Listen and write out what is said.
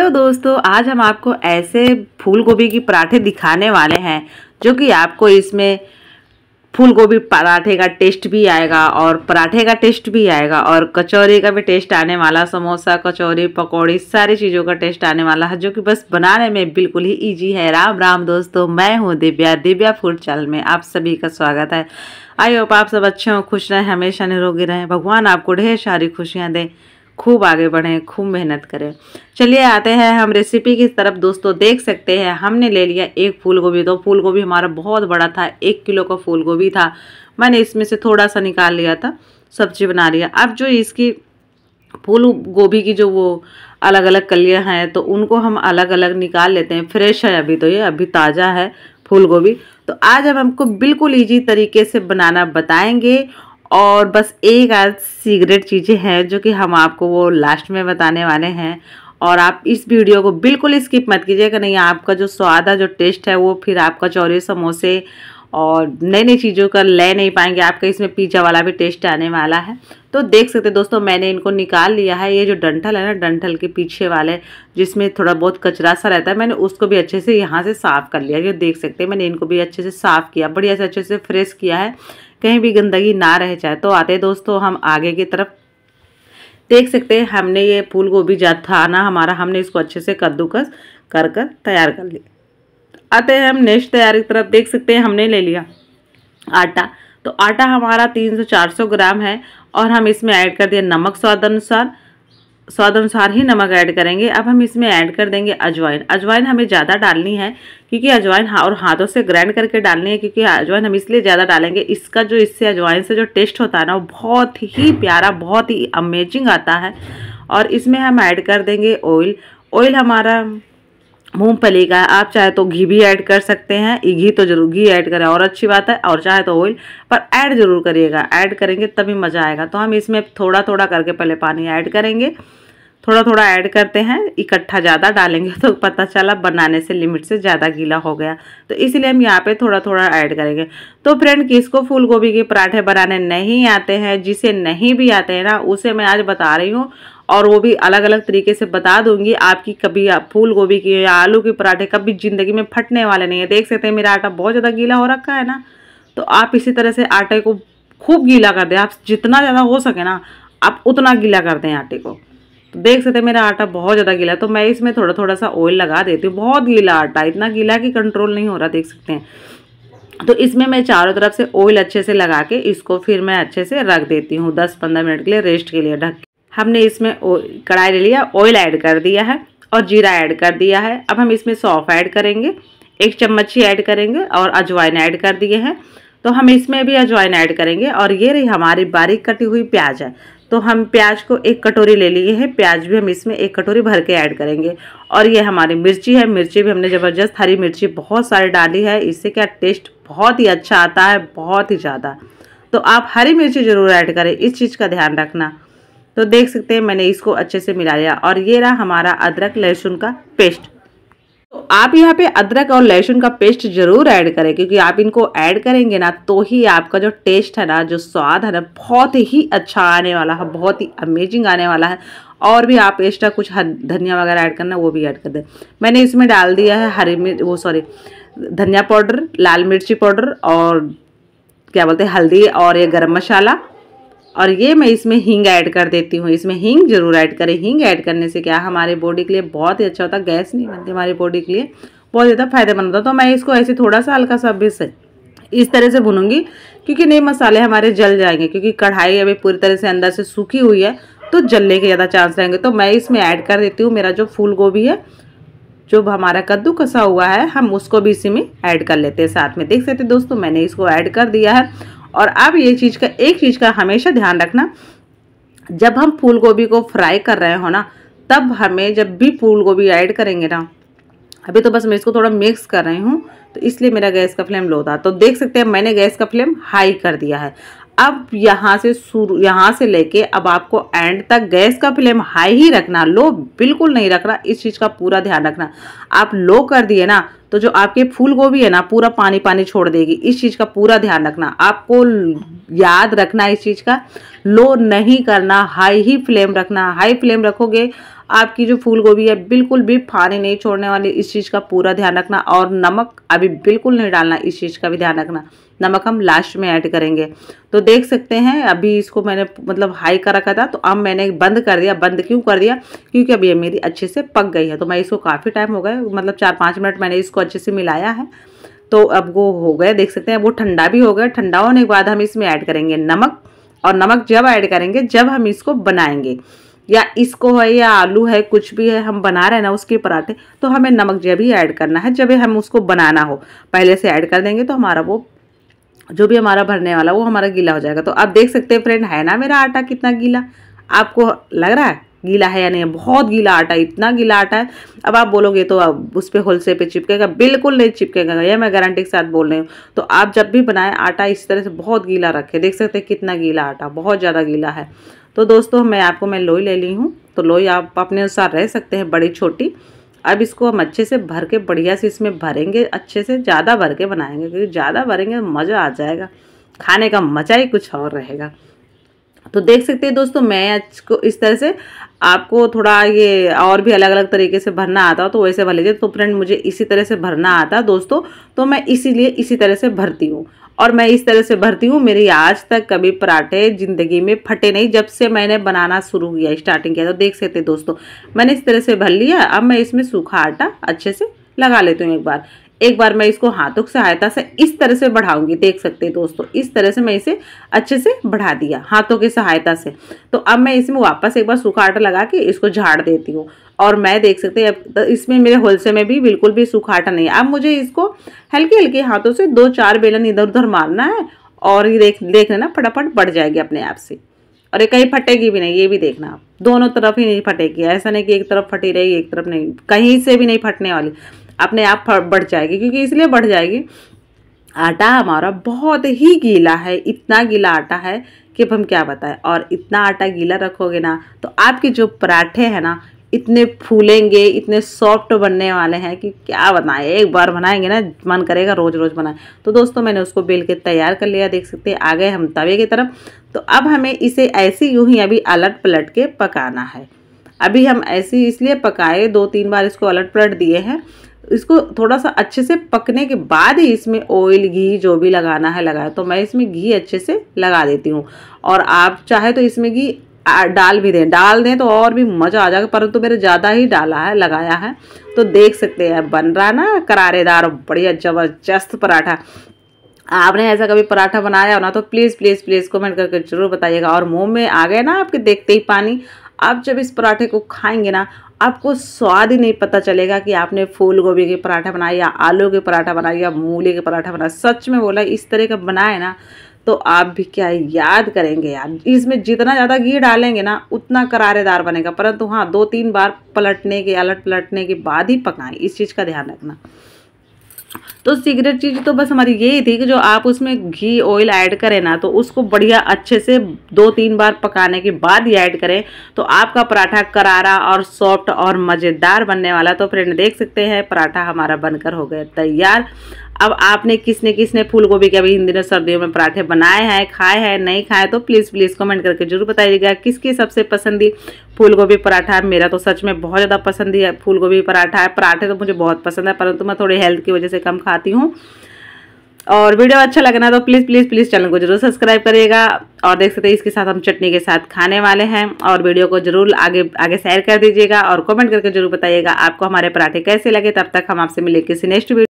Hello दोस्तों, आज हम आपको ऐसे फूल गोभी की पराठे दिखाने वाले हैं जो कि आपको इसमें फूल गोभी पराठे का टेस्ट भी आएगा और पराठे का टेस्ट भी आएगा और कचौरी का भी टेस्ट आने वाला। समोसा, कचौरी, पकौड़ी, सारी चीज़ों का टेस्ट आने वाला है जो कि बस बनाने में बिल्कुल ही इजी है। राम राम दोस्तों, मैं हूँ दिव्या फूड चैनल में आप सभी का स्वागत है। आई होप आप सब अच्छे हों, खुश रहें, हमेशा निरोगी रहें। भगवान आपको ढेर सारी खुशियाँ दें, खूब आगे बढ़ें, खूब मेहनत करें। चलिए आते हैं हम रेसिपी की तरफ। दोस्तों देख सकते हैं हमने ले लिया एक फूल गोभी। तो फूल गोभी हमारा बहुत बड़ा था, 1 किलो का फूल गोभी था। मैंने इसमें से थोड़ा सा निकाल लिया था, सब्जी बना लिया। अब जो इसकी फूल गोभी की जो वो अलग अलग कलियां हैं तो उनको हम अलग अलग निकाल लेते हैं। फ्रेश है अभी, तो ये अभी ताज़ा है फूल गोभी। तो आज हम हमको बिल्कुल ईजी तरीके से बनाना बताएंगे और बस एक आध सीक्रेट चीज़ें हैं जो कि हम आपको वो लास्ट में बताने वाले हैं। और आप इस वीडियो को बिल्कुल स्किप मत कीजिएगा, नहीं आपका जो स्वाद है, जो टेस्ट है, वो फिर आप कचौरी, समोसे और नई नई चीज़ों का ले नहीं पाएंगे। आपका इसमें पिज़्ज़ा वाला भी टेस्ट आने वाला है। तो देख सकते दोस्तों, मैंने इनको निकाल लिया है। ये जो डंठल है ना, डंठल के पीछे वाले जिसमें थोड़ा बहुत कचरा सा रहता है, मैंने उसको भी अच्छे से यहाँ से साफ़ कर लिया। ये देख सकते हैं मैंने इनको भी अच्छे से साफ़ किया, बढ़िया से अच्छे से फ्रेश किया है, कहीं भी गंदगी ना रह जाए। तो आते हैं दोस्तों हम आगे की तरफ। देख सकते हैं हमने ये फूल गोभी जो था ना हमारा, हमने इसको अच्छे से कद्दूकस कर तैयार कर लिया। आते हैं हम नेक्स्ट तैयारी की तरफ। देख सकते हैं हमने ले लिया आटा। तो आटा हमारा 300-400 ग्राम है और हम इसमें ऐड कर दिया नमक स्वाद अनुसार ही नमक ऐड करेंगे। अब हम इसमें ऐड कर देंगे अजवाइन। अजवाइन हमें ज़्यादा डालनी है क्योंकि अजवाइन और हाथों से ग्राइंड करके डालनी है, क्योंकि अजवाइन हम इसलिए ज़्यादा डालेंगे, इसका जो इससे अजवाइन से जो टेस्ट होता है ना वो बहुत ही प्यारा, बहुत ही अमेजिंग आता है। और इसमें हम ऐड कर देंगे ऑयल। ऑयल हमारा मूंगफली का है, आप चाहे तो घी भी ऐड कर सकते हैं। घी तो जरूर, घी ऐड करें और अच्छी बात है, और चाहे तो ऑयल, पर ऐड जरूर करिएगा। ऐड करेंगे तभी मज़ा आएगा। तो हम इसमें थोड़ा थोड़ा करके पहले पानी ऐड करेंगे, थोड़ा थोड़ा ऐड करते हैं, इकट्ठा ज़्यादा डालेंगे तो पता चला बनाने से लिमिट से ज़्यादा गीला हो गया, तो इसलिए हम यहाँ पे थोड़ा थोड़ा ऐड करेंगे। तो फ्रेंड, किसको फूल गोभी के पराठे बनाने नहीं आते हैं, जिसे नहीं भी आते हैं ना, उसे मैं आज बता रही हूँ और वो भी अलग अलग तरीके से बता दूंगी। आपकी कभी फूल गोभी की या आलू के पराठे कभी ज़िंदगी में फटने वाले नहीं है। देख सकते हैं मेरा आटा बहुत ज़्यादा गीला हो रखा है ना, तो आप इसी तरह से आटे को खूब गीला कर दें। आप जितना ज़्यादा हो सके ना आप उतना गीला कर दें आटे को। तो देख सकते हैं मेरा आटा बहुत ज़्यादा गीला है, तो मैं इसमें थोड़ा थोड़ा सा ऑयल लगा देती हूँ। बहुत गीला आटा, इतना गीला कि कंट्रोल नहीं हो रहा, देख सकते हैं। तो इसमें मैं चारों तरफ से ऑयल अच्छे से लगा के इसको फिर मैं अच्छे से रख देती हूँ 10-15 मिनट के लिए रेस्ट के लिए ढक के। हमने इसमें कढ़ाई ले लिया, ऑयल ऐड कर दिया है और जीरा ऐड कर दिया है। अब हम इसमें सौंफ ऐड करेंगे, 1 चम्मच ही ऐड करेंगे, और अजवाइन ऐड कर दिए हैं तो हम इसमें भी अजवाइन ऐड करेंगे। और ये रही हमारी बारीक कटी हुई प्याज है, तो हम प्याज को 1 कटोरी ले लिए हैं। प्याज भी हम इसमें 1 कटोरी भर के ऐड करेंगे। और ये हमारी मिर्ची है, मिर्ची भी हमने ज़बरदस्त हरी मिर्ची बहुत सारी डाली है, इससे क्या टेस्ट बहुत ही अच्छा आता है, बहुत ही ज़्यादा। तो आप हरी मिर्ची ज़रूर ऐड करें, इस चीज़ का ध्यान रखना। तो देख सकते हैं मैंने इसको अच्छे से मिला लिया। और ये रहा हमारा अदरक लहसुन का पेस्ट। तो आप यहाँ पे अदरक और लहसुन का पेस्ट जरूर ऐड करें, क्योंकि आप इनको ऐड करेंगे ना तो ही आपका जो टेस्ट है ना, जो स्वाद है ना, बहुत ही अच्छा आने वाला है, बहुत ही अमेजिंग आने वाला है। और भी आप एक्स्ट्रा कुछ धनिया वगैरह ऐड करना, वो भी ऐड कर दें। मैंने इसमें डाल दिया है धनिया पाउडर, लाल मिर्ची पाउडर, और क्या बोलते हैं हल्दी, और ये गरम मसाला। और ये मैं इसमें हींग ऐड कर देती हूँ। इसमें हींग जरूर ऐड करें। हींग ऐड करने से क्या हमारे बॉडी के लिए बहुत ही अच्छा होता है, गैस नहीं बनती हमारी बॉडी के लिए, बहुत ज़्यादा फायदेमंद होता है। तो मैं इसको ऐसे थोड़ा सा हल्का सा भी से इस तरह से भूनूंगी, क्योंकि नहीं मसाले हमारे जल जाएंगे, क्योंकि कढ़ाई अभी पूरी तरह से अंदर से सूखी हुई है तो जलने के ज़्यादा चांस रहेंगे। तो मैं इसमें ऐड कर देती हूँ मेरा जो फूल गोभी है, जो हमारा कद्दू कसा हुआ है, हम उसको भी इसी में ऐड कर लेते हैं साथ में। देख सकते दोस्तों मैंने इसको ऐड कर दिया है। और अब एक चीज़ का हमेशा ध्यान रखना, जब हम फूल गोभी को फ्राई कर रहे हो ना, तब हमें जब भी फूल गोभी ऐड करेंगे ना, अभी तो बस मैं इसको थोड़ा मिक्स कर रही हूँ तो इसलिए मेरा गैस का फ्लेम लो था। तो देख सकते हैं मैंने गैस का फ्लेम हाई कर दिया है। अब यहाँ से लेके अब आपको एंड तक गैस का फ्लेम हाई ही रखना, लो बिल्कुल नहीं रखना। इस चीज़ का पूरा ध्यान रखना। आप लो कर दिए ना तो जो आपके फूल गोभी है ना पूरा पानी पानी छोड़ देगी। इस चीज़ का पूरा ध्यान रखना, आपको याद रखना इस चीज़ का। लो नहीं करना, हाई ही फ्लेम रखना। हाई फ्लेम रखोगे आपकी जो फूल गोभी है बिल्कुल भी पानी नहीं छोड़ने वाली, इस चीज़ का पूरा ध्यान रखना। और नमक अभी बिल्कुल नहीं डालना, इस चीज़ का भी ध्यान रखना। नमक हम लास्ट में ऐड करेंगे। तो देख सकते हैं अभी इसको मैंने मतलब हाई कर रखा था, तो अब मैंने बंद कर दिया। बंद क्यों कर दिया? क्योंकि अब ये मेरी अच्छे से पक गई है। तो मैं इसको काफ़ी टाइम हो गया, मतलब 4-5 मिनट मैंने इसको अच्छे से मिलाया है। तो अब वो हो गया, देख सकते हैं वो ठंडा भी हो गया। ठंडा होने के बाद हम इसमें ऐड करेंगे नमक। और नमक जब ऐड करेंगे जब हम इसको बनाएंगे, या इसको है या आलू है कुछ भी है हम बना रहे हैं ना उसके पराठे, तो हमें नमक जब ही ऐड करना है जब हम उसको बनाना हो। पहले से ऐड कर देंगे तो हमारा वो जो भी हमारा भरने वाला वो हमारा गीला हो जाएगा। तो आप देख सकते हैं फ्रेंड, है ना मेरा आटा कितना गीला? आपको लग रहा है गीला है या नहीं? बहुत गीला आटा, इतना गीला आटा है। अब आप बोलोगे तो अब उस पर होलसे पे चिपकेगा, बिल्कुल नहीं चिपकेगा, ये मैं गारंटी के साथ बोल रही हूँ। तो आप जब भी बनाएं आटा इस तरह से बहुत गीला रखें। देख सकते हैं कितना गीला आटा, बहुत ज़्यादा गीला है। तो दोस्तों मैं लोई ले ली हूँ, तो लोई आप अपने अनुसार रह सकते हैं, बड़ी छोटी। अब इसको हम अच्छे से भर के बढ़िया से इसमें भरेंगे, अच्छे से ज़्यादा भर के बनाएंगे, क्योंकि ज़्यादा भरेंगे मज़ा आ जाएगा, खाने का मज़ा ही कुछ और रहेगा। तो देख सकते हैं दोस्तों, मैं इसको इस तरह से, आपको थोड़ा ये और भी अलग अलग तरीके से भरना आता हो तो वैसे भर लीजिए। तो फ्रेंड मुझे इसी तरह से भरना आता दोस्तों, तो मैं इसीलिए इसी तरह से भरती हूँ। और मैं इस तरह से भरती हूँ, मेरी आज तक कभी पराठे ज़िंदगी में फटे नहीं, जब से मैंने बनाना शुरू किया, स्टार्टिंग किया। तो देख सकते हैं दोस्तों, मैंने इस तरह से भर लिया। अब मैं इसमें सूखा आटा अच्छे से लगा लेती हूँ। एक बार मैं इसको हाथों की सहायता से इस तरह से बढ़ाऊंगी। देख सकते हैं दोस्तों, इस तरह से मैं इसे अच्छे से बढ़ा दिया हाथों की सहायता से। तो अब मैं इसमें वापस एक बार सूखा आटा लगा के इसको झाड़ देती हूँ। और मैं देख सकते हैं अब इसमें मेरे होलसे में भी बिल्कुल भी सूखा आटा नहीं है। अब मुझे इसको हल्के हल्के हाथों से 2-4 बेलन इधर उधर मारना है, और ये देख लेना फटाफट बढ़ जाएगी अपने आप से। और ये कहीं फटेगी भी नहीं, ये भी देखना आप, दोनों तरफ ही नहीं फटेगी। ऐसा नहीं कि एक तरफ फटी रहेगी एक तरफ नहीं, कहीं से भी नहीं फटने वाली, अपने आप बढ़ जाएगी। क्योंकि इसलिए बढ़ जाएगी, आटा हमारा बहुत ही गीला है, इतना गीला आटा है कि अब हम क्या बताएं। और इतना आटा गीला रखोगे ना तो आपके जो पराठे हैं ना इतने फूलेंगे, इतने सॉफ्ट बनने वाले हैं कि क्या बताएं। एक बार बनाएंगे ना मन करेगा रोज रोज बनाएं। तो दोस्तों मैंने उसको बेल के तैयार कर लिया, देख सकते हैं आ गए हम तवे की तरफ। तो अब हमें इसे ऐसे यूं ही अभी अलट पलट के पकाना है। अभी हम ऐसे इसलिए पकाए, 2-3 बार इसको अलट पलट दिए हैं। इसको थोड़ा सा अच्छे से पकने के बाद ही इसमें ऑयल घी जो भी लगाना है लगाए। तो मैं इसमें घी अच्छे से लगा देती हूँ। और आप चाहे तो इसमें घी डाल भी दें, डाल दें तो और भी मज़ा आ जाएगा, परंतु मैंने ज़्यादा ही डाला है, लगाया है। तो देख सकते हैं बन रहा ना करारेदार बढ़िया ज़बरदस्त पराठा। आपने ऐसा कभी पराठा बनाया हो ना तो प्लीज़ प्लीज़ प्लीज़ कमेंट करके ज़रूर बताइएगा। और मुंह में आ गया ना आपके देखते ही पानी। आप जब इस पराठे को खाएंगे ना आपको स्वाद ही नहीं पता चलेगा कि आपने फूल गोभी के पराठा बनाया या आलू के पराठा बनाया या मूली के पराठा बनाया। सच में बोला, इस तरह का बनाए ना तो आप भी क्या याद करेंगे यार। इसमें जितना ज़्यादा घी डालेंगे ना उतना करारेदार बनेगा, परंतु हाँ 2-3 बार अलट पलटने के बाद ही पकाएं, इस चीज़ का ध्यान रखना। तो सीक्रेट चीज़ तो बस हमारी यही थी कि जो आप उसमें घी ऑयल ऐड करें ना तो उसको बढ़िया अच्छे से 2-3 बार पकाने के बाद ही ऐड करें, तो आपका पराठा करारा और सॉफ्ट और मज़ेदार बनने वाला। तो फ्रेंड देख सकते हैं पराठा हमारा बनकर हो गया तैयार। अब आपने किसने फूल गोभी के अभी इन दिनों सर्दियों में पराठे बनाए हैं, खाए हैं, नहीं खाए, तो प्लीज़ प्लीज़ कमेंट करके जरूर बताइएगा किसकी सबसे पसंदी फूल गोभी पराठा है। मेरा तो सच में बहुत ज़्यादा पसंद है फूल गोभी पराठा है। पराठे तो मुझे बहुत पसंद है, परंतु मैं थोड़ी हेल्थ की वजह से कम खाती हूँ। और वीडियो अच्छा लगना तो प्लीज़ प्लीज़ प्लीज़ चैनल को जरूर सब्सक्राइब करिएगा। और देख सकते हैं इसके साथ हम चटनी के साथ खाने वाले हैं। और वीडियो को जरूर आगे शेयर कर दीजिएगा और कमेंट करके जरूर बताइएगा आपको हमारे पराठे कैसे लगे। तब तक हम आपसे मिले किसी नेक्स्ट वीडियो